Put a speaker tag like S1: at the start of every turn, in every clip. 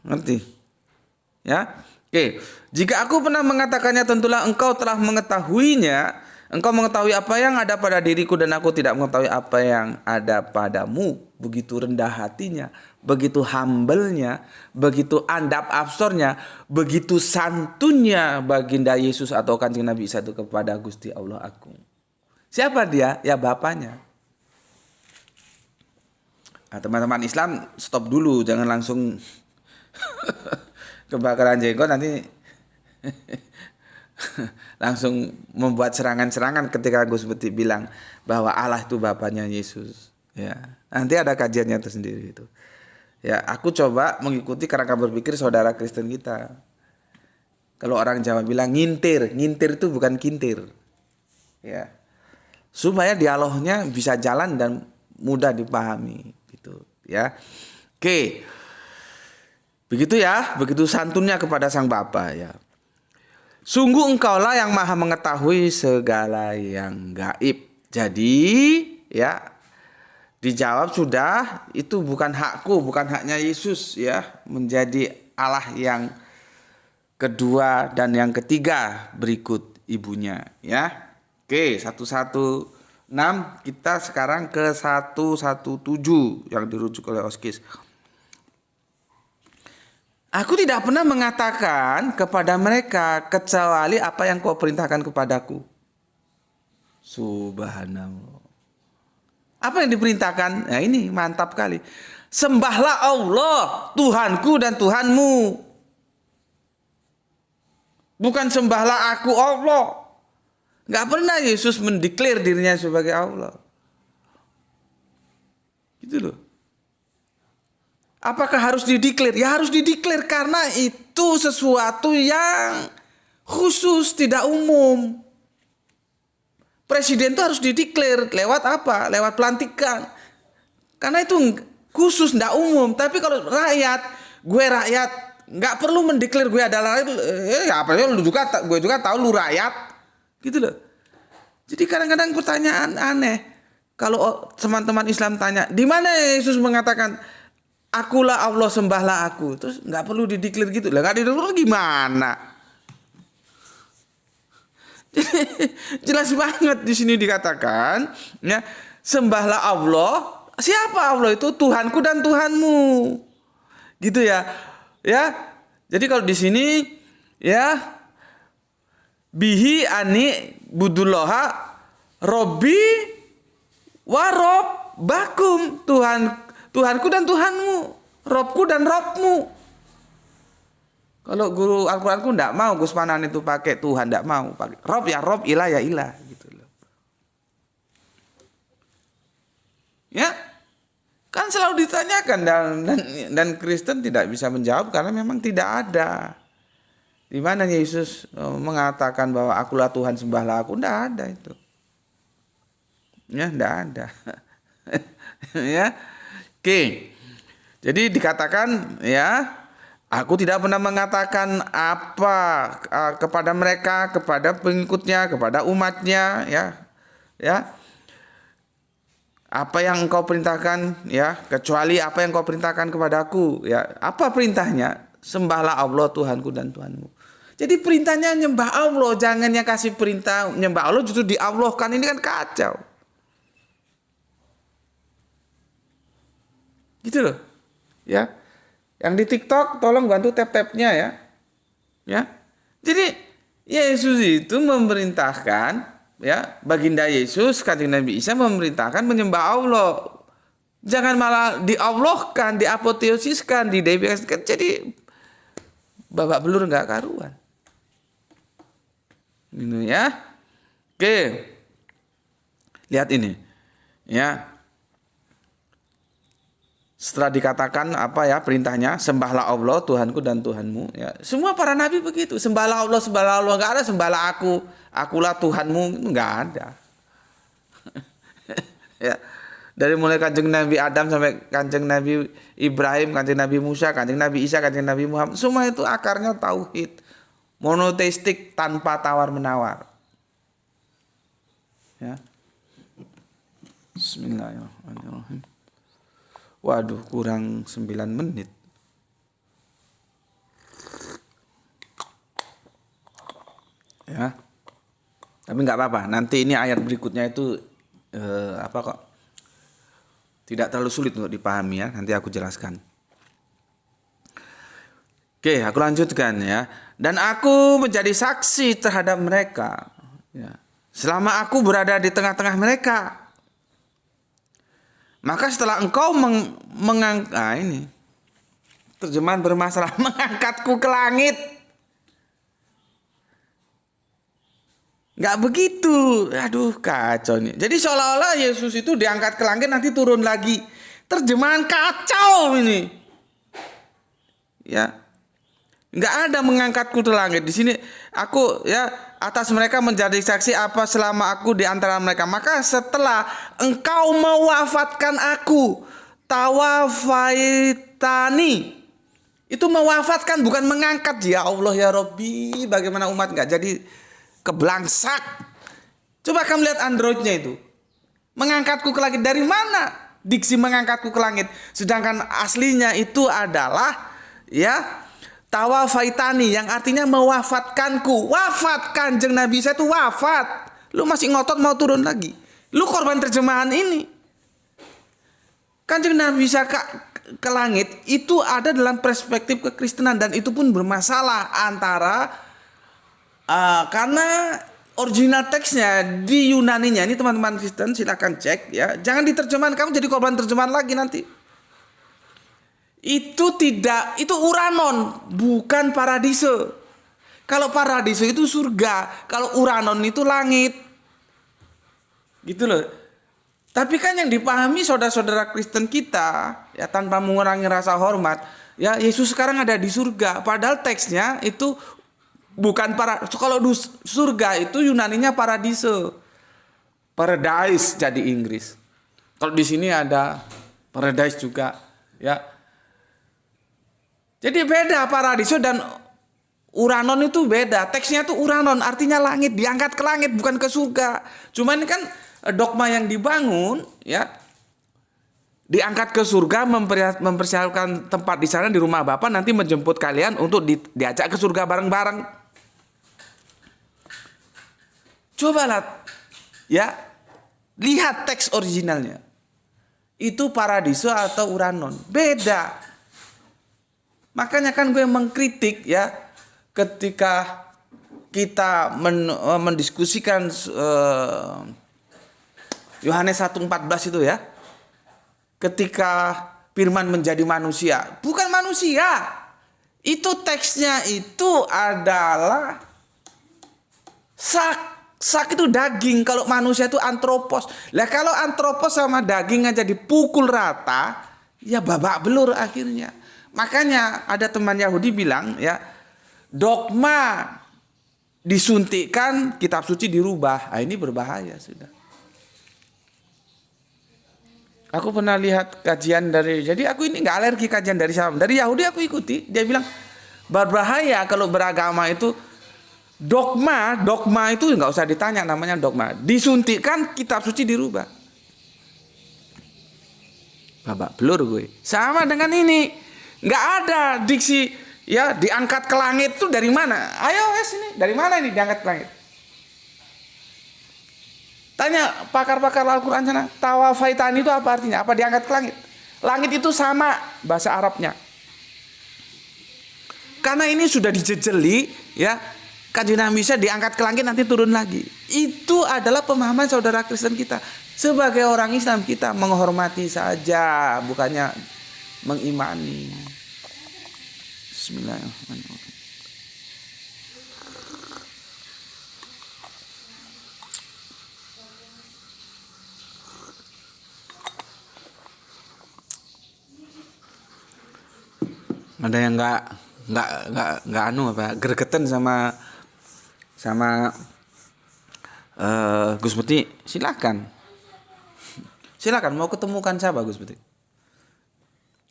S1: Ngerti? Ya. Oke. Jika aku pernah mengatakannya, tentulah engkau telah mengetahuinya. Engkau mengetahui apa yang ada pada diriku dan aku tidak mengetahui apa yang ada padamu. Begitu rendah hatinya, begitu humble-nya, begitu andap absornya, begitu santunnya baginda Yesus atau Kanjeng Nabi Isa itu kepada Gusti Allah Agung. Siapa dia? Ya bapaknya. Nah, teman-teman Islam stop dulu, jangan langsung kebakaran jenggot nanti langsung membuat serangan-serangan ketika Gus Beti bilang bahwa Allah itu bapaknya Yesus. Ya, nanti ada kajiannya tersendiri itu. Ya, aku coba mengikuti kerangka berpikir saudara Kristen kita. Kalau orang Jawa bilang ngintir, ngintir itu bukan kintir. Ya, supaya dialognya bisa jalan dan mudah dipahami, gitu. Ya, oke, begitu ya, begitu santunnya kepada sang Bapa ya. Sungguh engkaulah yang maha mengetahui segala yang gaib. Jadi ya dijawab sudah, itu bukan hakku, bukan haknya Yesus ya menjadi Allah yang kedua dan yang ketiga berikut ibunya ya. Oke, 116 kita sekarang ke 117 yang dirujuk oleh Oskis. Aku tidak pernah mengatakan kepada mereka kecuali apa yang kau perintahkan kepadaku. Subhanallah. Apa yang diperintahkan? Nah ini mantap kali. Sembahlah Allah, Tuhanku dan Tuhanmu. Bukan sembahlah aku Allah. Gak pernah Yesus mendeklar dirinya sebagai Allah. Gitu loh. Apakah harus dideklar? Ya harus dideklar karena itu sesuatu yang khusus, tidak umum. Presiden itu harus dideklar lewat apa? Lewat pelantikan. Karena itu khusus, tidak umum. Tapi kalau rakyat, gue rakyat, nggak perlu mendeklar gue adalah apa ya? Lu juga, gue juga tahu lu rakyat, gitu loh. Jadi kadang-kadang pertanyaan aneh. Kalau teman-teman Islam tanya, di mana Yesus mengatakan akulah Allah, sembahlah aku. Terus nggak perlu dideklar gitu. Lah nggak dideklar gimana? Jelas banget di sini dikatakan, ya, sembahlah Allah. Siapa Allah itu? Tuhanku dan Tuhanmu. Gitu ya. Ya. Jadi kalau di sini ya bihi ani budullaha robbi warob bakum, Tuhanku dan Tuhanmu, Robku dan Robmu. Kalau guru Al-Quranku enggak mau Gus Panan itu pakai Tuhan, enggak mau pakai Rob ya Rob, ilah ya ilah, gitu loh. Ya, kan selalu ditanyakan dan Kristen tidak bisa menjawab karena memang tidak ada. Di mana Yesus mengatakan bahwa akulah Tuhan, sembahlah aku, enggak ada itu. Ya, enggak ada. Ya. Oke. Jadi dikatakan ya, aku tidak pernah mengatakan apa kepada mereka, kepada pengikutnya, kepada umatnya, ya. Ya. Apa yang engkau perintahkan, ya, kecuali apa yang engkau perintahkan kepadaku, ya. Apa perintahnya? Sembahlah Allah, Tuhanku dan Tuhanmu. Jadi perintahnya nyembah Allah, jangan yang kasih perintah nyembah Allah justru diallahkan, ini kan kacau. Gitu loh. Ya. Yang di TikTok tolong bantu tap-tapnya ya. Ya. Jadi Yesus itu memerintahkan, ya, baginda Yesus Kanjeng Nabi Isa memerintahkan menyembah Allah. Jangan malah diallahkan, diapoteosiskan, didefinisikan. Jadi babak belur enggak karuan. Gitu ya. Oke. Lihat ini. Ya. Setelah dikatakan apa ya perintahnya, sembahlah Allah, Tuhanku dan Tuhanmu. Ya, semua para nabi begitu, sembahlah Allah, nggak ada sembahlah aku, akulah Tuhanmu, nggak ada. Ya, dari mulai kanjeng Nabi Adam sampai kanjeng Nabi Ibrahim, kanjeng Nabi Musa, kanjeng Nabi Isa, kanjeng Nabi Muhammad, semua itu akarnya tauhid, monoteistik tanpa tawar menawar. Ya. Bismillahirrahmanirrahim. Waduh, kurang 9 menit. Tapi nggak apa-apa. Nanti ini ayat berikutnya itu apa kok? Tidak terlalu sulit untuk dipahami ya. Nanti aku jelaskan. Oke, aku lanjutkan ya. Dan aku menjadi saksi terhadap mereka. Ya. Selama aku berada di tengah-tengah mereka. Maka setelah engkau mengangkat, ini terjemahan bermasalah, mengangkatku ke langit. Nggak begitu. Aduh, kacau nih. Jadi seolah-olah Yesus itu diangkat ke langit nanti turun lagi. Terjemahan kacau ini. Ya. Nggak ada mengangkatku ke langit. Di sini aku ya atas mereka menjadi saksi apa selama aku di antara mereka. Maka setelah engkau mewafatkan aku, tawafaitani. Itu mewafatkan bukan mengangkat. Ya Allah ya Robbi, bagaimana umat nggak jadi keblangsak. Coba kamu lihat Androidnya itu. Mengangkatku ke langit dari mana? Diksi mengangkatku ke langit. Sedangkan aslinya itu adalah ya tawafaitani yang artinya mewafatkanku. Wafat Kanjeng Nabi saya itu wafat. Lu masih ngotot mau turun lagi. Lu korban terjemahan ini. Kanjeng Nabi Isa ke langit itu ada dalam perspektif kekristenan dan itu pun bermasalah antara karena original teksnya di Yunaninya ini teman-teman Kristen silakan cek ya. Jangan diterjemahkan kamu jadi korban terjemahan lagi nanti. Itu uranon, bukan paradiso. Kalau paradiso itu surga, kalau uranon itu langit. Gitu loh. Tapi kan yang dipahami saudara-saudara Kristen kita ya tanpa mengurangi rasa hormat, ya Yesus sekarang ada di surga, padahal teksnya itu bukan kalau surga itu Yunaninya paradiso. Paradise jadi Inggris. Kalau di sini ada paradise juga, ya. Jadi beda paradiso dan uranon itu beda. Teksnya itu uranon artinya langit, diangkat ke langit bukan ke surga. Cuman kan dogma yang dibangun ya diangkat ke surga mempersiapkan tempat di sana di rumah Bapa nanti menjemput kalian untuk diajak ke surga bareng-bareng. Cobalah ya lihat teks originalnya. Itu paradiso atau uranon. Beda. Makanya kan gue mengkritik ya ketika kita mendiskusikan Yohanes 1:14 itu ya. Ketika firman menjadi manusia, bukan manusia. Itu teksnya itu adalah sak itu daging, kalau manusia itu antropos. Lah kalau antropos sama daging aja dipukul rata, ya babak belur akhirnya. Makanya ada teman Yahudi bilang ya, dogma disuntikkan, kitab suci dirubah. Nah, ini berbahaya sudah. Aku pernah lihat kajian jadi aku ini nggak alergi kajian dari siapa. Dari Yahudi aku ikuti, dia bilang berbahaya kalau beragama itu dogma itu nggak usah ditanya namanya dogma. Disuntikkan kitab suci dirubah. Babak belur gue. Sama dengan ini, nggak ada diksi ya diangkat ke langit itu dari mana? Ayo ini dari mana ini diangkat ke langit? Tanya pakar-pakar Al-Quran sana, tawafaitani itu apa artinya? Apa diangkat ke langit? Langit itu sama bahasa Arabnya. Karena ini sudah dijejeli ya. Kanjeng Nabi Isa diangkat ke langit nanti turun lagi. Itu adalah pemahaman saudara Kristen kita. Sebagai orang Islam kita menghormati saja, bukannya mengimani. Bismillahirrahmanirrahim. Ada yang nggak gregetan sama Gus Putih, silakan mau ketemukan siapa Gus Putih?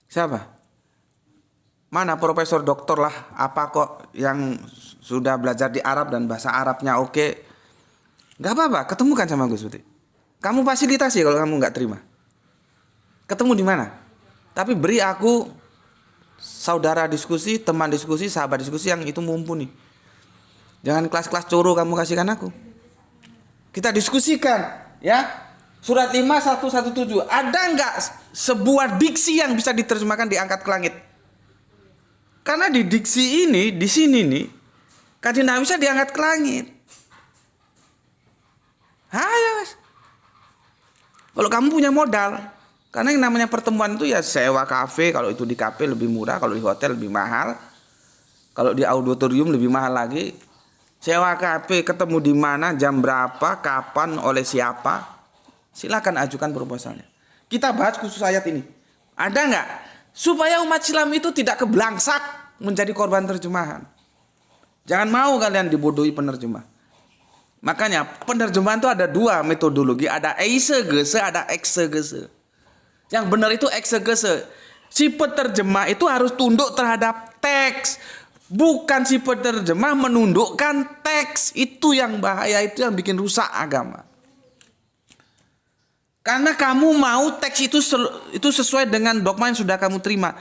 S1: Siapa? Mana profesor doktor lah, apa kok yang sudah belajar di Arab dan bahasa Arabnya oke. Nggak apa-apa, ketemukan sama Gus Putih. Kamu fasilitasi kalau kamu nggak terima. Ketemu di mana? Tapi beri aku saudara diskusi, teman diskusi, sahabat diskusi yang itu mumpuni. Jangan kelas-kelas curu kamu kasihkan aku. Kita diskusikan ya. Surat 5:1-1-7. Ada nggak sebuah diksi yang bisa diterjemahkan diangkat ke langit? Karena di diksi ini, di sini nih, Kanjeng Nabi bisa diangkat ke langit. Ayo, Mas. Kalau kamu punya modal, karena yang namanya pertemuan itu ya sewa kafe, kalau itu di kafe lebih murah, kalau di hotel lebih mahal, kalau di auditorium lebih mahal lagi. Sewa kafe, ketemu di mana, jam berapa, kapan, oleh siapa, silakan ajukan proposalnya. Kita bahas khusus ayat ini. Ada nggak supaya umat Islam itu tidak keblangsak menjadi korban terjemahan? Jangan mau kalian dibodohi penerjemah. Makanya penerjemahan itu ada dua metodologi, ada eisegese, ada exegese. Yang benar itu exegese. Si penerjemah itu harus tunduk terhadap teks, bukan si penerjemah menundukkan teks. Itu yang bahaya, itu yang bikin rusak agama. Karena kamu mau teks itu sesuai dengan dogma yang sudah kamu terima.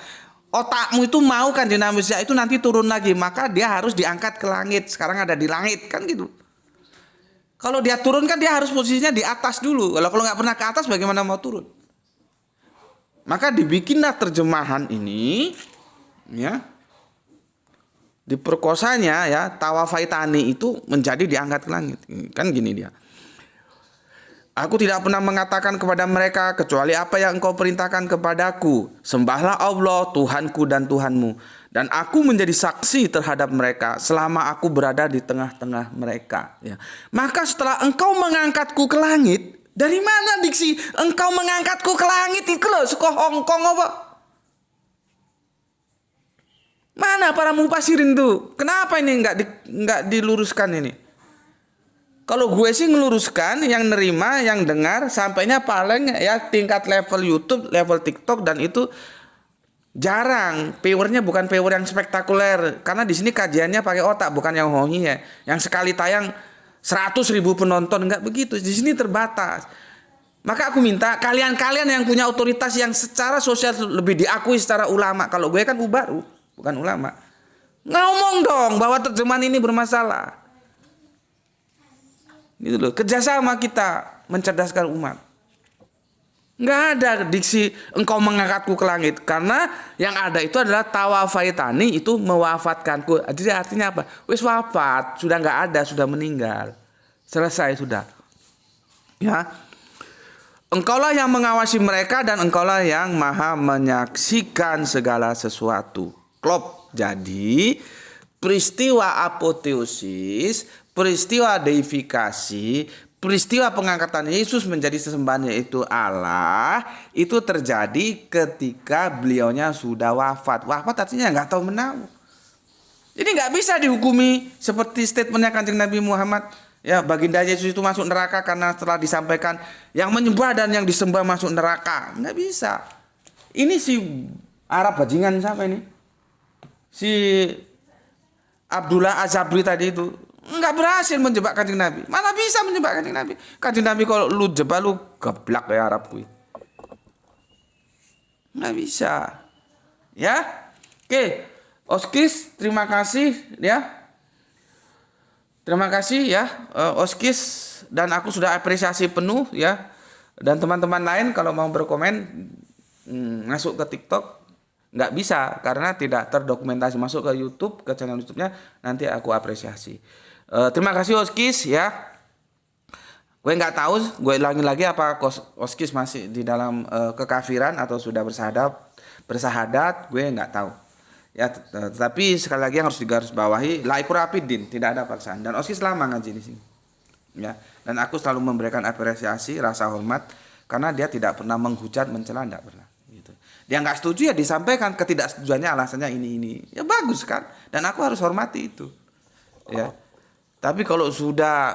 S1: Otakmu itu mau kan dinamisnya itu nanti turun lagi, maka dia harus diangkat ke langit. Sekarang ada di langit kan gitu. Kalau dia turun kan dia harus posisinya di atas dulu. Kalau nggak pernah ke atas bagaimana mau turun? Maka dibikinlah terjemahan ini, ya. Diperkosanya ya tawafaitani itu menjadi diangkat ke langit. Kan gini dia. Aku tidak pernah mengatakan kepada mereka kecuali apa yang engkau perintahkan kepadaku. Sembahlah Allah, Tuhanku dan Tuhanmu. Dan aku menjadi saksi terhadap mereka selama aku berada di tengah-tengah mereka. Ya. Maka setelah engkau mengangkatku ke langit, dari mana diksi engkau mengangkatku ke langit itu loh, suka Hongkong apa? Mana para mufasirin tuh? Kenapa ini nggak diluruskan ini? Kalau gue sih ngeluruskan, yang nerima, yang dengar, sampainya paling ya tingkat level YouTube, level TikTok, dan itu jarang. Viewernya bukan viewer yang spektakuler, karena di sini kajiannya pakai otak, bukan yang hohi ya. Yang sekali tayang 100.000 penonton, nggak begitu. Di sini terbatas. Maka aku minta kalian-kalian yang punya otoritas yang secara sosial lebih diakui secara ulama. Kalau gue kan baru, bukan ulama. Ngomong dong bahwa terjemahan ini bermasalah. Gitu loh, kerjasama kita mencerdaskan umat. Nggak ada diksi engkau mengangkatku ke langit, karena yang ada itu adalah tawafaitani, itu mewafatkanku. Jadi artinya apa? Wis wafat, sudah nggak ada, sudah meninggal, selesai sudah. Ya, engkaulah yang mengawasi mereka dan engkaulah yang maha menyaksikan segala sesuatu. Klop. Jadi peristiwa apoteosis, peristiwa deifikasi, peristiwa pengangkatan Yesus menjadi sesembahan yaitu Allah, itu terjadi ketika beliaunya sudah wafat. Wafat artinya nggak tahu menau. Jadi nggak bisa dihukumi seperti statementnya Kanjeng Nabi Muhammad. Ya, baginda Yesus itu masuk neraka karena telah disampaikan yang menyembah dan yang disembah masuk neraka. Nggak bisa. Ini si Arab bajingan siapa ini? Si Abdullah Azabri tadi itu nggak berhasil menjebak Kanjeng Nabi. Mana bisa menjebak Kanjeng Nabi? Kanjeng Nabi kalau lu jebak lu geblak ya Arab kuwi. Nggak bisa. Ya. Oke. Oskis, terima kasih ya. Terima kasih ya Oskis, dan aku sudah apresiasi penuh ya. Dan teman-teman lain kalau mau berkomen masuk ke TikTok nggak bisa karena tidak terdokumentasi, masuk ke YouTube, ke channel YouTube-nya, nanti aku apresiasi. Terima kasih Oskis ya. Gue nggak tahu, gue ulangi lagi apa Oskis masih di dalam kekafiran atau sudah bersahadat, gue nggak tahu. Ya, tetapi sekali lagi yang harus digarisbawahi, la ikraha fiddin, tidak ada paksaan. Dan Oskis lama ngaji di sini. Ya, dan aku selalu memberikan apresiasi, rasa hormat karena dia tidak pernah menghujat, mencela, tidak pernah. Dia nggak setuju ya disampaikan ketidaksetujuannya, alasannya ini ya bagus kan, dan aku harus hormati itu ya. Tapi kalau sudah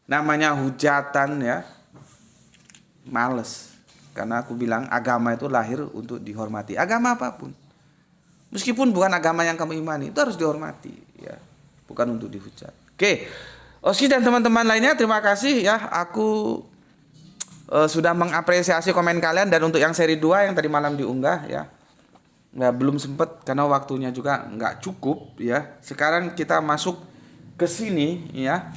S1: namanya hujatan ya males, karena aku bilang agama itu lahir untuk dihormati, agama apapun meskipun bukan agama yang kamu imani itu harus dihormati ya, bukan untuk dihujat. Oke, Oski dan teman-teman lainnya terima kasih ya, aku sudah mengapresiasi komen kalian. Dan untuk yang seri 2 yang tadi malam diunggah ya, belum sempat karena waktunya juga nggak cukup ya. Sekarang kita masuk ke sini ya.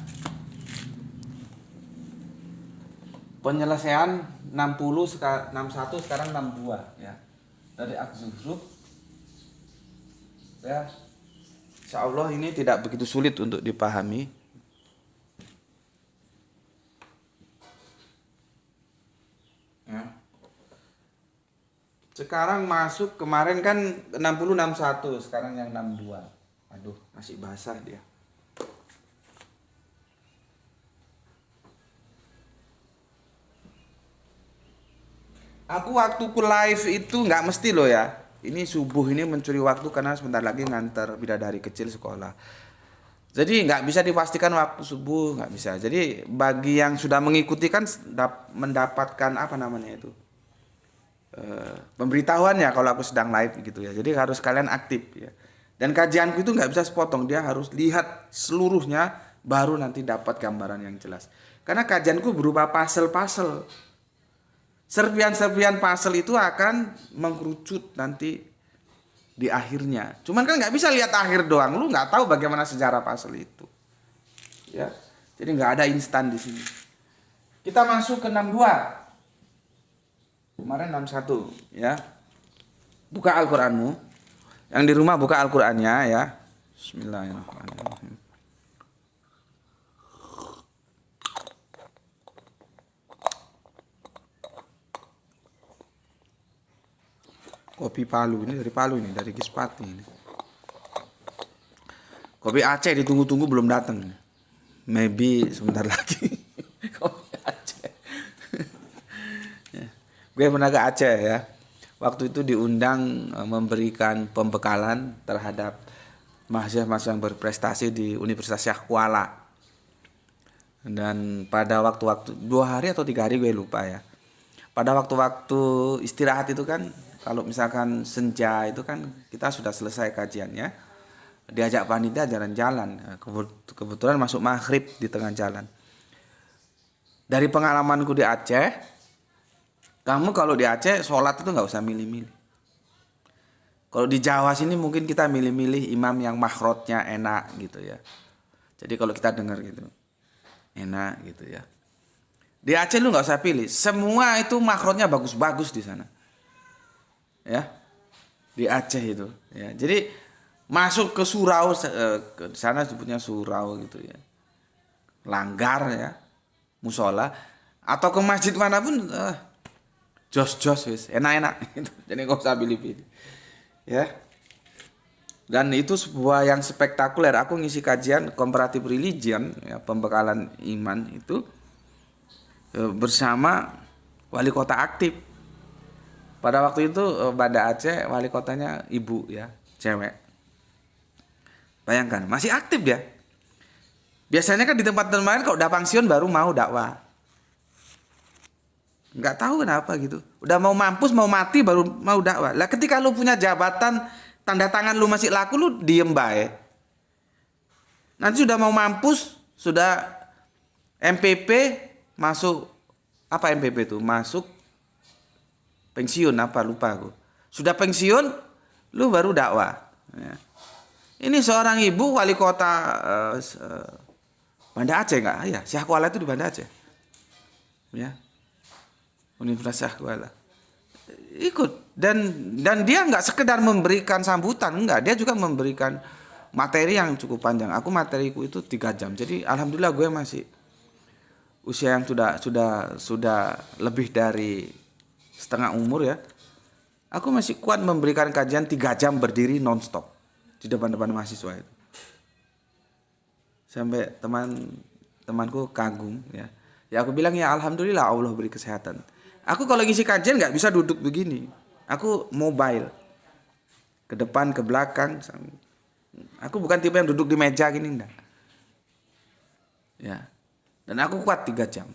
S1: Penyelesaian 61 sekarang 62 ya. Dari Az-Zukhruf ya. Insya Allah ini tidak begitu sulit untuk dipahami. Ya. Sekarang masuk, kemarin kan 61, sekarang yang 62. Aduh, masih basah dia. Aku waktu ku live itu nggak mesti loh ya. Ini subuh ini mencuri waktu karena sebentar lagi nganter bidadari kecil sekolah. Jadi nggak bisa dipastikan waktu subuh, nggak bisa. Jadi bagi yang sudah mengikuti kan mendapatkan apa namanya itu, pemberitahuan ya kalau aku sedang live gitu ya. Jadi harus kalian aktif ya. Dan kajianku itu nggak bisa sepotong, dia harus lihat seluruhnya baru nanti dapat gambaran yang jelas. Karena kajianku berupa puzzle-puzzle. Serpian-serpian puzzle itu akan mengkerucut nanti di akhirnya. Cuman kan nggak bisa lihat akhir doang, lu nggak tahu bagaimana sejarah puzzle itu. Ya, jadi nggak ada instan di sini. Kita masuk ke 62. Kemarin 61 ya. Buka Al-Qur'anmu. Yang di rumah buka Al-Qur'annya ya. Bismillahirrahmanirrahim. Kopi Palu ini dari Palu ini, dari Gispati ini. Kopi Aceh ditunggu-tunggu belum datang. Maybe sebentar lagi. Kopi Aceh. Ya. Gue pernah ke Aceh ya. Waktu itu diundang memberikan pembekalan terhadap mahasiswa-mahasiswa yang berprestasi di Universitas Syah Kuala. Dan pada waktu-waktu 2 hari atau 3 hari gue lupa ya. Pada waktu-waktu istirahat itu kan, kalau misalkan senja itu kan kita sudah selesai kajiannya, diajak panitia jalan-jalan. Kebetulan masuk maghrib di tengah jalan. Dari pengalamanku di Aceh, kamu kalau di Aceh sholat itu nggak usah milih-milih. Kalau di Jawa sini mungkin kita milih-milih imam yang makhrotnya enak gitu ya. Jadi kalau kita dengar gitu, enak gitu ya. Di Aceh lu nggak usah pilih, semua itu makhrotnya bagus-bagus di sana. Ya, di Aceh itu ya. Jadi masuk ke surau, ke sana sebutnya surau gitu ya, langgar ya, musola atau ke masjid manapun jos wis enak-enak gitu. Jadi nggak usah pilih-pilih ya. Dan itu sebuah yang spektakuler. Aku ngisi kajian comparative religion ya, pembekalan iman itu bersama wali kota aktif. Pada waktu itu Banda Aceh wali kotanya ibu ya, cewek. Bayangkan, masih aktif dia. Biasanya kan di tempat-tempat lain kalau udah pensiun baru mau dakwah. Nggak tahu kenapa gitu. Udah mau mampus, mau mati baru mau dakwah. Lah ketika lu punya jabatan, tanda tangan lu masih laku, lu diem bae. Nanti sudah mau mampus, sudah MPP masuk, apa MPP itu? Masuk pensiun apa lupa aku. Sudah pensiun, lu baru dakwah. Ya. Ini seorang ibu wali kota Banda Aceh nggak? Ya, Syah Kuala itu di Banda Aceh. Ya, Universitas Syah Kuala. Ikut dan dia nggak sekedar memberikan sambutan, enggak, dia juga memberikan materi yang cukup panjang. Aku materiku itu 3 jam. Jadi alhamdulillah gue masih usia yang sudah lebih dari setengah umur ya. Aku masih kuat memberikan kajian 3 jam berdiri nonstop di depan-depan mahasiswa itu. Sampai temanku kagum ya. Ya aku bilang ya alhamdulillah Allah beri kesehatan. Aku kalau ngisi kajian nggak bisa duduk begini. Aku mobile. Ke depan, ke belakang. Aku bukan tipe yang duduk di meja gini enggak. Ya. Dan aku kuat 3 jam.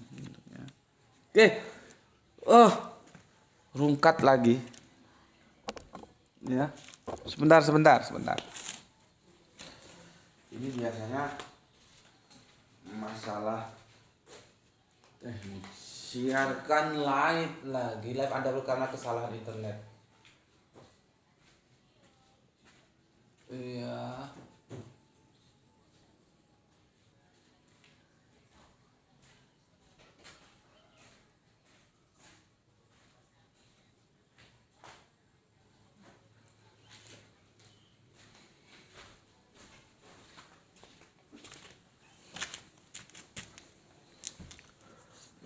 S1: Oke. Rungkat lagi. Ya. Sebentar. Ini biasanya masalah teknik. Siarkan live Anda karena kesalahan internet. Iya.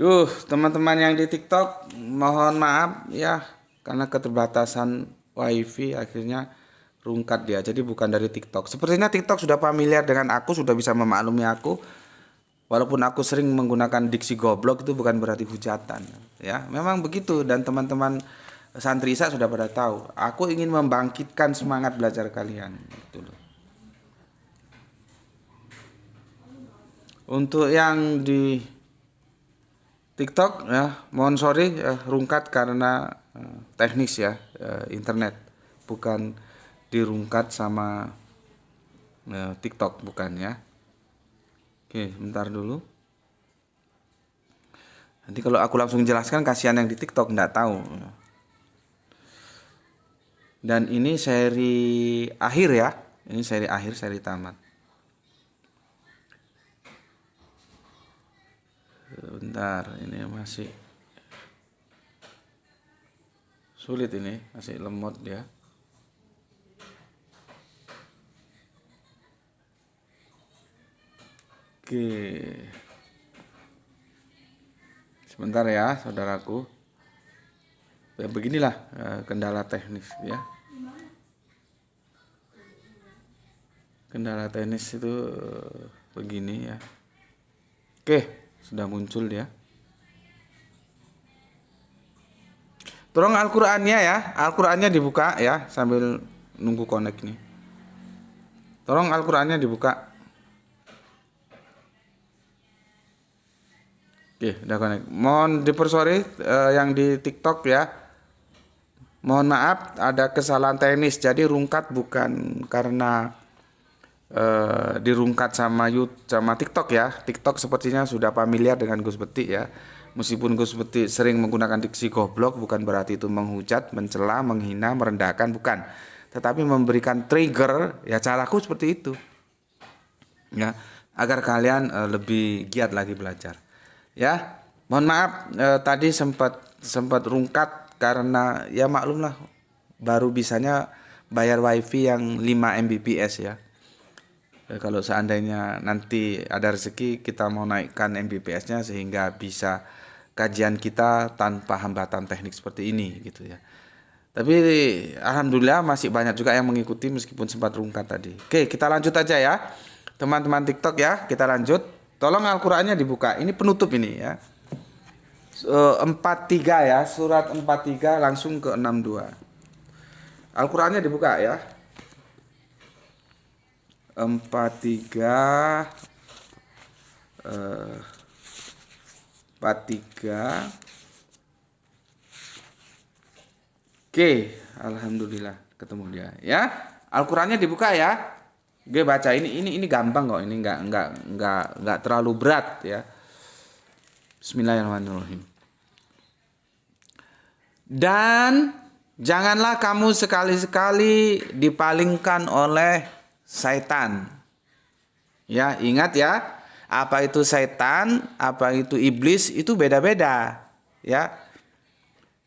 S1: Duh, teman-teman yang di TikTok, mohon maaf ya, karena keterbatasan WiFi akhirnya rungkat dia. Jadi bukan dari TikTok. Sepertinya TikTok sudah familiar dengan aku, sudah bisa memaklumi aku. Walaupun aku sering menggunakan diksi goblok, itu bukan berarti hujatan. Ya, memang begitu, dan teman-teman santri saya sudah pada tahu. Aku ingin membangkitkan semangat belajar kalian. Gitu loh. Untuk yang di TikTok ya, mohon sorry rungkat karena teknis ya, internet, bukan dirungkat sama TikTok, bukan ya. Oke, bentar dulu. Nanti kalau aku langsung jelaskan kasihan yang di TikTok nggak tahu. Dan ini seri akhir ya, ini seri akhir, seri tamat. Bentar, ini masih sulit, ini masih lemot dia. Oke, sebentar ya saudaraku. Ya, beginilah kendala teknis ya. Kendala teknis itu begini ya. Oke, sudah muncul dia. Tolong Al-Qur'annya ya, Al-Qur'annya dibuka ya sambil nunggu connect nih. Tolong Al-Qur'annya dibuka. Oke, udah connect. Mohon dipersorry yang di TikTok ya. Mohon maaf ada kesalahan teknis. Jadi rungkat bukan karena dirungkat sama TikTok ya. TikTok sepertinya sudah familiar dengan Gus Betik ya. Meskipun Gus Betik sering menggunakan diksi goblok, bukan berarti itu menghujat, mencela, menghina, merendahkan, bukan. Tetapi memberikan trigger ya, caraku seperti itu. Ya, agar kalian lebih giat lagi belajar. Ya, mohon maaf tadi sempat rungkat karena ya maklumlah baru bisanya bayar WiFi yang 5 Mbps ya. Kalau seandainya nanti ada rezeki kita mau naikkan Mbps-nya sehingga bisa kajian kita tanpa hambatan teknik seperti ini gitu ya. Tapi alhamdulillah masih banyak juga yang mengikuti meskipun sempat rungkat tadi. Oke, kita lanjut aja ya. Teman-teman TikTok ya, kita lanjut. Tolong Al-Qur'annya dibuka. Ini penutup ini ya. 43 ya, surat 43 langsung ke 62. Al-Qur'annya dibuka ya. 43 Oke, alhamdulillah ketemu dia ya. Al-Qur'annya dibuka ya. Gue baca ini gampang kok, ini enggak terlalu berat ya. Bismillahirrahmanirrahim. Dan janganlah kamu sekali-sekali dipalingkan oleh Syaitan. Ya, ingat ya, apa itu Syaitan, apa itu iblis, itu beda-beda. Ya,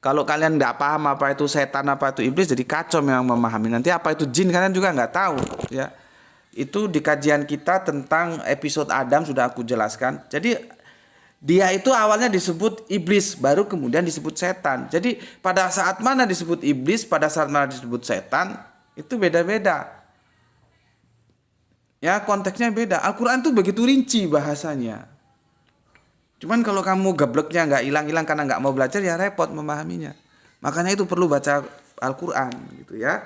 S1: kalau kalian nggak paham apa itu Syaitan, apa itu iblis, jadi kacau memang memahami. Nanti apa itu jin kalian juga nggak tahu. Ya, itu di kajian kita tentang episode Adam sudah aku jelaskan. Jadi dia itu awalnya disebut iblis, baru kemudian disebut setan. Jadi pada saat mana disebut iblis, pada saat mana disebut setan, itu beda-beda. Ya, konteksnya beda. Al-Quran tuh begitu rinci bahasanya. Cuman kalau kamu gebleknya nggak hilang-hilang karena nggak mau belajar, ya repot memahaminya. Makanya itu perlu baca Al-Quran gitu ya.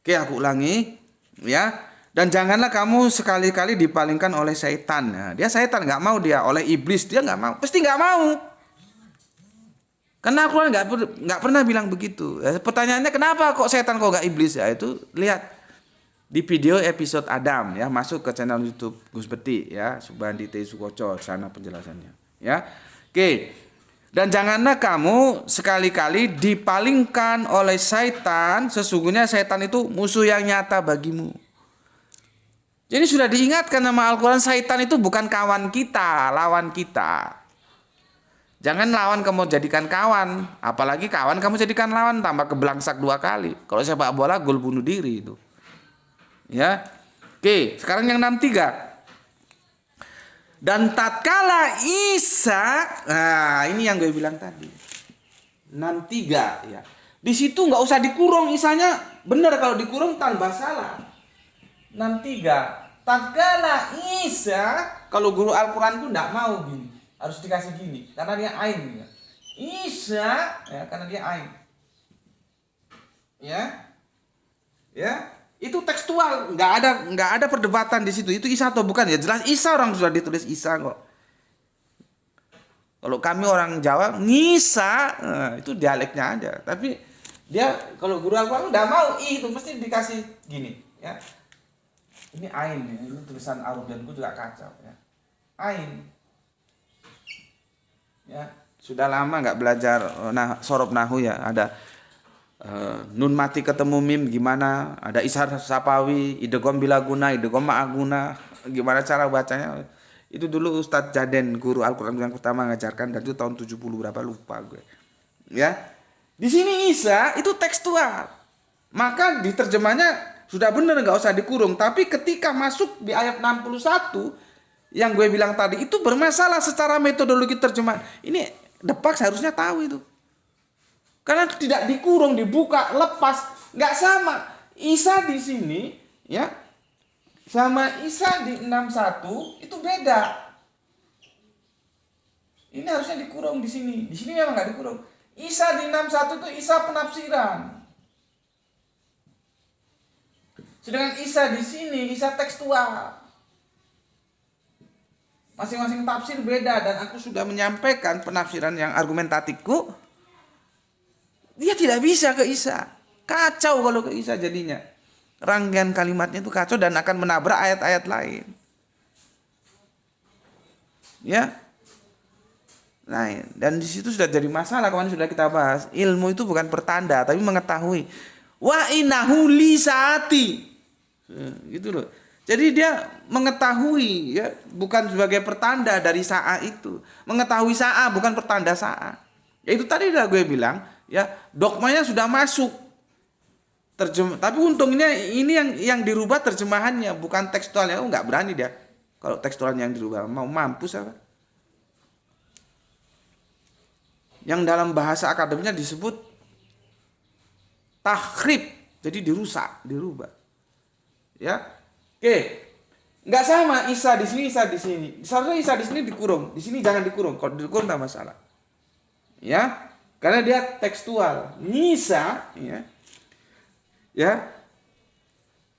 S1: Oke, aku ulangi ya. Dan janganlah kamu sekali-kali dipalingkan oleh syaitan. Nah, dia syaitan nggak mau, dia oleh iblis dia nggak mau, pasti nggak mau. Karena Al-Quran nggak pernah bilang begitu. Ya, pertanyaannya kenapa kok setan kok nggak iblis? Ya itu lihat di video episode Adam ya, masuk ke channel YouTube Gus Betik ya, Subhandi T Sukoco, sana penjelasannya ya. Oke. Dan janganlah kamu sekali-kali dipalingkan oleh syaitan, sesungguhnya syaitan itu musuh yang nyata bagimu. Jadi sudah diingatkan nama Al-Quran, syaitan itu bukan kawan kita, lawan kita. Jangan lawan kamu jadikan kawan, apalagi kawan kamu jadikan lawan, tambah kebelangsak 2 kali. Kalau sepak bola gol bunuh diri itu. Ya. Oke, sekarang yang 63. Dan tatkala Isa, nah ini yang gue bilang tadi. 63 ya. Di situ nggak usah dikurung Isanya, benar kalau dikurung tambah salah. 63. Tatkala Isa, kalau guru Al-Qur'an tuh enggak mau gini. Harus dikasih gini karena dia ain ya. Isa ya karena dia ain. Ya. Ya. Itu tekstual, nggak ada perdebatan di situ. Itu Isa atau bukan ya? Jelas Isa, orang sudah ditulis Isa kok. Kalau kami orang Jawa, Ngisa, itu dialeknya aja. Tapi dia kalau guru Al-Qur'an udah mau itu mesti dikasih gini, ya. Ini ain ya. Ini tulisan Arabianku juga kacau ya. Ain. Ya, sudah lama nggak belajar sorob nahu ya. Ada nun mati ketemu mim gimana, ada isar sapawi, idgham bilaguna, idgham ma'aguna, gimana cara bacanya. Itu dulu Ustadz Jaden, guru Al-Qur'an yang pertama ngajarkan, dan itu tahun 70 berapa lupa gue. Ya. Di sini Isa itu tekstual. Maka diterjemahnya sudah benar, nggak usah dikurung. Tapi ketika masuk di ayat 61 yang gue bilang tadi itu bermasalah secara metodologi terjemahan. Ini Depak seharusnya tahu itu. Karena tidak dikurung, dibuka, lepas, nggak sama. Isa di sini, ya, sama Isa di 61 itu beda. Ini harusnya dikurung di sini. Di sini memang nggak dikurung. Isa di 61 itu Isa penafsiran. Sedangkan Isa di sini Isa tekstual. Masing-masing tafsir beda, dan aku sudah menyampaikan penafsiran yang argumentatifku. Dia tidak bisa ke Isa. Kacau kalau ke Isa jadinya. Rangkaian kalimatnya itu kacau dan akan menabrak ayat-ayat lain. Ya. Nah, dan di situ sudah jadi masalah, kemarin sudah kita bahas. Ilmu itu bukan pertanda, tapi mengetahui. Wa innahu li saati. Gitu loh. Jadi dia mengetahui, ya, bukan sebagai pertanda dari saat itu. Mengetahui saat bukan pertanda saat. Ya itu tadi udah gue bilang. Ya, dogmanya sudah masuk. Tapi untungnya ini yang dirubah terjemahannya, bukan tekstualnya. Oh, nggak berani dia. Kalau tekstualnya yang dirubah, mau mampus apa? Yang dalam bahasa akademiknya disebut tahrib. Jadi dirusak, dirubah. Ya. Oke. Nggak sama Isa di sini, Isa di sini. Seharusnya Isa di sini dikurung, di sini jangan dikurung. Kalau dikurung tak masalah. Ya. Karena dia tekstual. Isa, ya. Ya.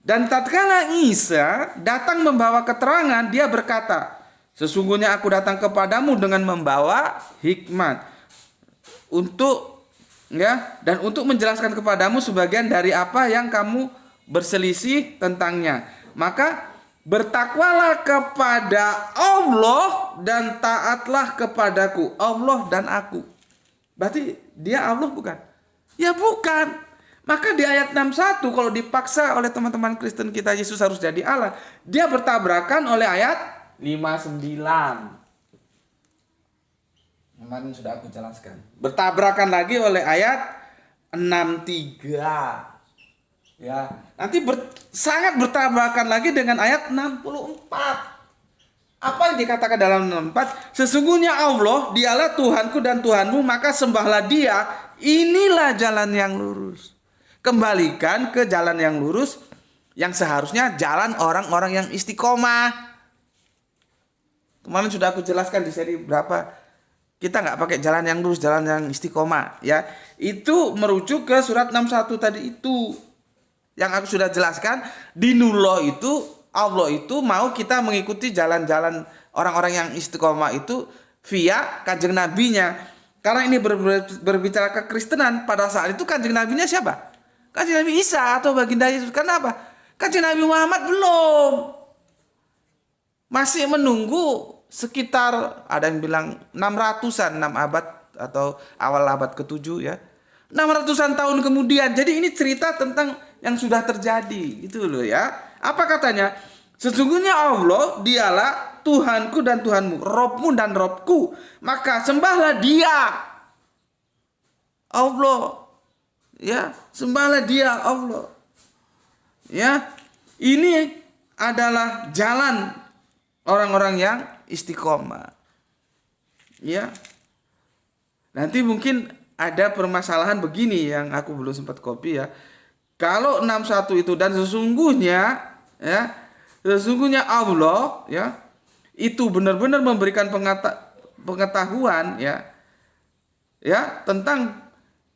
S1: Dan tatkala Isa datang membawa keterangan, dia berkata, sesungguhnya aku datang kepadamu dengan membawa hikmat untuk, ya, dan untuk menjelaskan kepadamu sebagian dari apa yang kamu berselisih tentangnya. Maka bertakwalah kepada Allah dan taatlah kepadaku. Allah dan aku. Berarti dia Allah bukan? Ya bukan. Maka di ayat 61 kalau dipaksa oleh teman-teman Kristen kita Yesus harus jadi Allah, dia bertabrakan oleh ayat 59. Kemarin sudah aku jelaskan. Bertabrakan lagi oleh ayat 63. Ya, nanti sangat bertabrakan lagi dengan ayat 64. Apa yang dikatakan dalam 64? Sesungguhnya Allah, dialah Tuhanku dan Tuhanmu, maka sembahlah dia. Inilah jalan yang lurus. Kembalikan ke jalan yang lurus, yang seharusnya jalan orang-orang yang istiqomah. Kemarin sudah aku jelaskan di seri berapa. Kita nggak pakai jalan yang lurus, jalan yang istiqomah. Ya, itu merujuk ke surat 61 tadi itu. Yang aku sudah jelaskan, dinullah itu, Allah itu mau kita mengikuti jalan-jalan orang-orang yang istiqomah itu via kanjeng nabinya. Karena ini berbicara kekristenan, pada saat itu kanjeng nabinya siapa? Kanjeng Nabi Isa atau baginda Yesus. Kenapa? Kanjeng Nabi Muhammad belum. Masih menunggu sekitar, ada yang bilang 600-an, 6 abad atau awal abad ke-7 ya. 600-an tahun kemudian. Jadi ini cerita tentang yang sudah terjadi, gitu loh ya. Apa katanya? Sesungguhnya Allah, dialah Tuhanku dan Tuhanmu, Robmu dan Robku, maka sembahlah dia. Allah, ya, sembahlah dia, Allah. Ya, ini adalah jalan orang-orang yang istiqomah. Ya. Nanti mungkin ada permasalahan begini yang aku belum sempat copy ya. Kalau 61 itu dan sesungguhnya ya, sesungguhnya Allah ya itu benar-benar memberikan pengetahuan ya tentang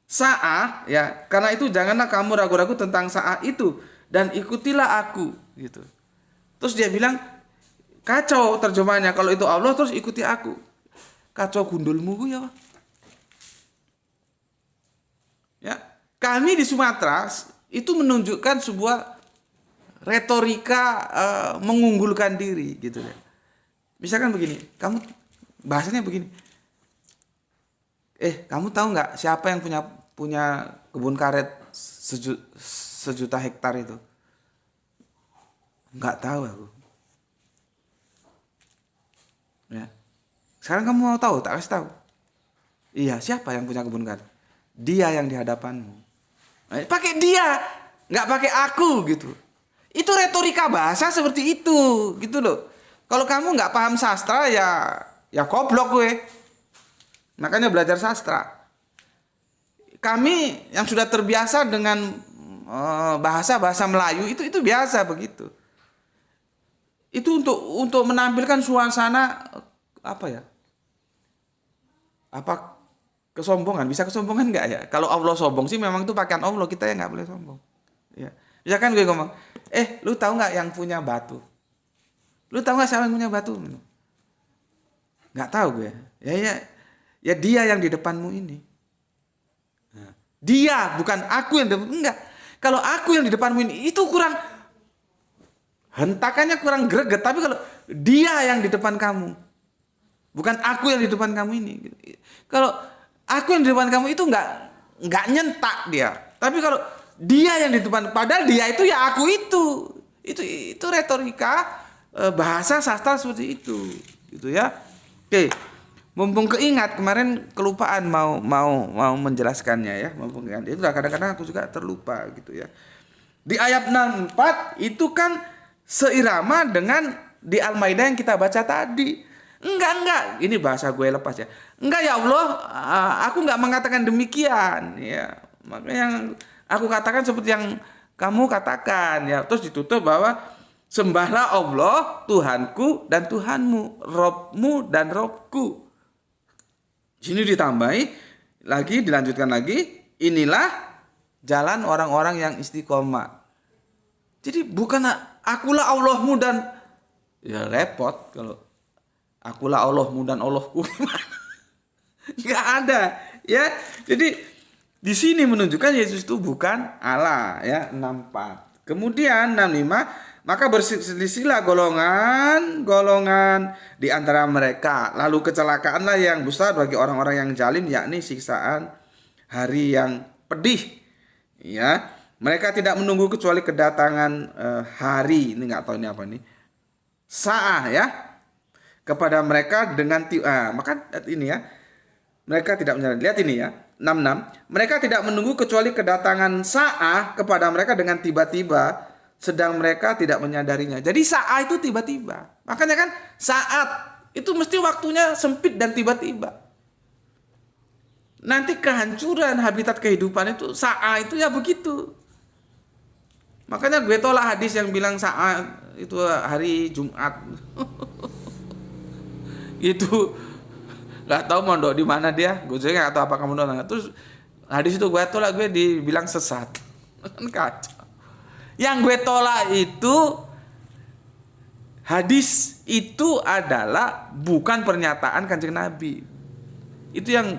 S1: saat ya. Karena itu janganlah kamu ragu-ragu tentang saat itu dan ikutilah aku gitu. Terus dia bilang kacau terjemahannya, kalau itu Allah terus ikuti aku. Kacau gundulmu ya. Ya, kami di Sumatera itu menunjukkan sebuah retorika mengunggulkan diri gitu ya. Misalkan begini, kamu bahasanya begini. Kamu tahu nggak siapa yang punya kebun karet sejuta hektar itu? Nggak tahu aku. Ya. Sekarang kamu mau tahu, tak kasih tahu. Iya, siapa yang punya kebun karet? Dia yang di hadapanmu. Pakai dia, nggak pakai aku gitu. Itu retorika bahasa seperti itu, gitu loh. Kalau kamu nggak paham sastra ya goblok gue. Makanya belajar sastra. Kami yang sudah terbiasa dengan bahasa Melayu itu biasa begitu. Itu untuk menampilkan suasana apa ya? Apa kesombongan? Bisa kesombongan nggak ya? Kalau Allah sombong sih memang itu pakaian Allah, kita ya nggak boleh sombong. Ya. Misalkan gue ngomong, lu tahu nggak yang punya batu? Lu tahu nggak siapa yang punya batu? Nggak tahu gue. Ya dia yang di depanmu ini. Dia, bukan aku yang enggak. Kalau aku yang di depanmu ini itu kurang hentakannya kurang greget, tapi kalau dia yang di depan kamu, bukan aku yang di depan kamu ini. Kalau aku yang di depan kamu itu enggak nyentak dia. Tapi kalau dia yang di depan, padahal dia itu ya aku itu. Itu retorika bahasa sastra seperti itu, gitu ya. Oke. Mumpung keingat, kemarin kelupaan mau menjelaskannya ya. Mumpung keingat. Itu kadang-kadang aku juga terlupa gitu ya. Di ayat 64 itu kan seirama dengan di Al-Maidah yang kita baca tadi. Enggak. Ini bahasa gue lepas ya. Enggak ya Allah, aku enggak mengatakan demikian ya. Makanya yang aku katakan seperti yang kamu katakan ya. Terus ditutup bahwa sembahlah Allah, Tuhanku dan Tuhanmu, Robmu dan Robku. Sini ditambahi lagi, dilanjutkan lagi, inilah jalan orang-orang yang istiqomah. Jadi bukan akulah Allahmu dan ya repot kalau akulah Allahmu dan Allahku. Nggak ada ya. Jadi di sini menunjukkan Yesus itu bukan Allah ya. 64. Kemudian 65, maka berselisihlah golongan di antara mereka. Lalu kecelakaanlah yang besar bagi orang-orang yang zalim, yakni siksaan hari yang pedih. Ya, mereka tidak menunggu kecuali kedatangan hari. Ini nggak tahu ini apa nih. Sa'ah ya. Kepada mereka dengan maka ini ya. Mereka tidak menyadari. Lihat ini ya. 66. Mereka tidak menunggu kecuali kedatangan sa'ah kepada mereka dengan tiba-tiba, sedang mereka tidak menyadarinya. Jadi saat itu tiba-tiba. Makanya kan saat itu mesti waktunya sempit dan tiba-tiba. Nanti kehancuran habitat kehidupan itu saat itu ya begitu. Makanya gue tolak hadis yang bilang saat itu hari Jumat. Itu nggak tahu mondok di mana dia. Gue juga nggak tahu apa kamu nolak. Terus hadis itu gue tolak, gue dibilang sesat. Kan kacau. Yang gue tolak itu hadis itu adalah bukan pernyataan Kanjeng Nabi. Itu yang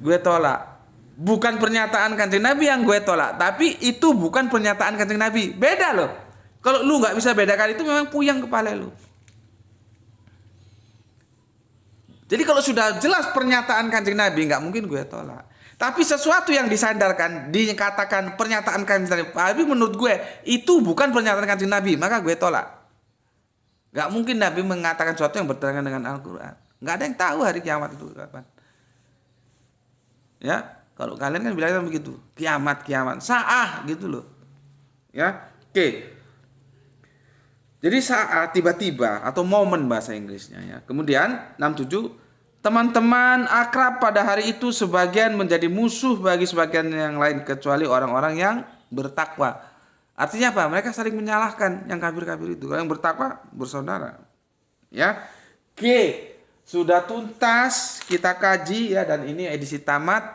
S1: gue tolak. Bukan pernyataan Kanjeng Nabi yang gue tolak, tapi itu bukan pernyataan Kanjeng Nabi. Beda loh. Kalau lu nggak bisa bedakan itu memang puyeng kepala lu. Jadi kalau sudah jelas pernyataan Kanjeng Nabi, nggak mungkin gue tolak. Tapi sesuatu yang disandarkan, dikatakan pernyataan Kanjeng Nabi, menurut gue itu bukan pernyataan Kanjeng Nabi, maka gue tolak. Gak mungkin Nabi mengatakan sesuatu yang bertentangan dengan Al-Quran. Gak ada yang tahu hari kiamat itu kapan. Ya, kalau kalian kan bilangnya begitu, kiamat, sa'ah gitu loh. Ya, oke. Jadi saat tiba-tiba atau momen bahasa Inggrisnya ya. Kemudian 67, teman-teman akrab pada hari itu sebagian menjadi musuh bagi sebagian yang lain kecuali orang-orang yang bertakwa. Artinya apa? Mereka saling menyalahkan yang kafir-kafir itu. Kalau yang bertakwa bersaudara. Ya. Oke, sudah tuntas kita kaji ya, dan ini edisi tamat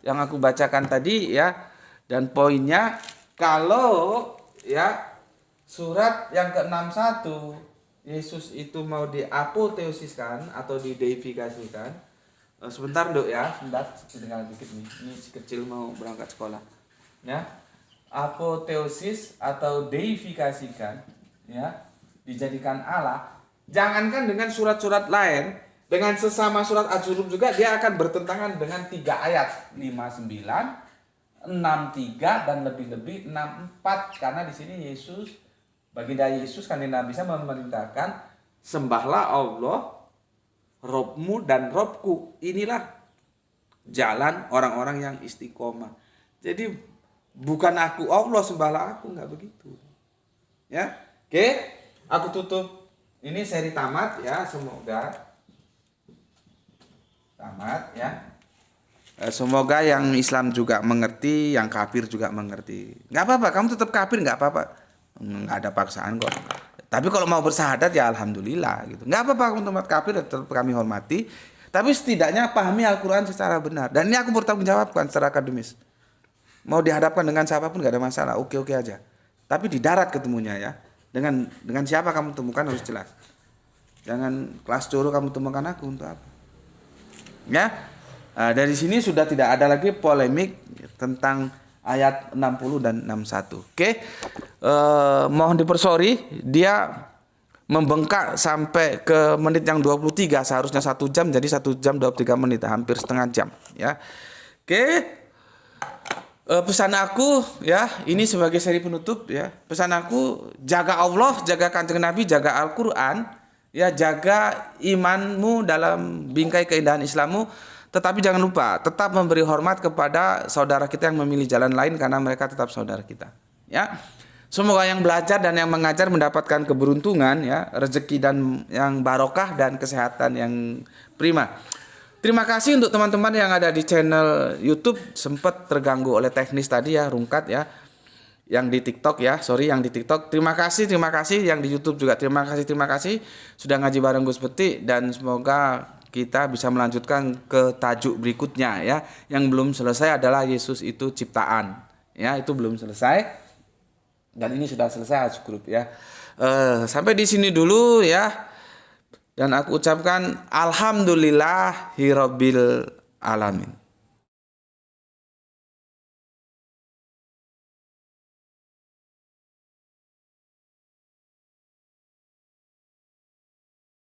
S1: yang aku bacakan tadi ya. Dan poinnya, kalau ya surat yang ke-61 Yesus itu mau diapoteosiskan atau dideifikasikan. Sebentar Dok ya, sebentar, tinggal dikit nih. Ini si kecil mau berangkat sekolah. Ya. Apoteosis atau deifikasikan ya, dijadikan Allah. Jangankan dengan surat-surat lain, dengan sesama surat Az-Zukhruf juga dia akan bertentangan dengan 3 ayat, 59, 63 dan lebih-lebih 64, karena di sini Yesus, baginda Yesus kan Nabi bisa memerintahkan sembahlah Allah, Robmu dan Robku. Inilah jalan orang-orang yang istiqomah. Jadi bukan aku Allah, sembahlah aku, nggak begitu. Ya, oke, aku tutup. Ini seri tamat ya, semoga tamat ya. Semoga yang Islam juga mengerti, yang kafir juga mengerti. Nggak apa-apa, kamu tetap kafir nggak apa-apa, nggak ada paksaan kok. Tapi kalau mau bersahadat ya alhamdulillah gitu. Nggak apa-apa kamu tempat kafir, tetap kami hormati. Tapi setidaknya pahami Al-Quran secara benar. Dan ini aku bertanggung jawabkan secara akademis. Mau dihadapkan dengan siapapun nggak ada masalah, oke-oke aja. Tapi di darat ketemunya ya. Dengan siapa kamu temukan harus jelas. Jangan kelas curu kamu temukan aku untuk apa. Ya. Dari sini sudah tidak ada lagi polemik tentang ayat 60 dan 61. Oke. Mohon dipersori, dia membengkak sampai ke menit yang 23, seharusnya 1 jam jadi 1 jam 23 menit, hampir setengah jam ya. Oke. Pesan aku ya, ini sebagai seri penutup ya. Pesan aku, jaga Allah, jaga Kanjeng Nabi, jaga Al-Qur'an, ya, jaga imanmu dalam bingkai keindahan Islammu. Tetapi jangan lupa tetap memberi hormat kepada saudara kita yang memilih jalan lain, karena mereka tetap saudara kita. Ya. Semoga yang belajar dan yang mengajar mendapatkan keberuntungan ya, rezeki dan yang barokah dan kesehatan yang prima. Terima kasih untuk teman-teman yang ada di channel YouTube, sempat terganggu oleh teknis tadi ya, rungkat ya. Yang di TikTok ya, sorry yang di TikTok. Terima kasih yang di YouTube juga. Terima kasih sudah ngaji bareng Gus Peti, dan semoga kita bisa melanjutkan ke tajuk berikutnya ya. Yang belum selesai adalah Yesus itu ciptaan. Ya, itu belum selesai. Dan ini sudah selesai Az-Zukhruf ya. Sampai di sini dulu ya. Dan aku ucapkan alhamdulillahirabbil alamin.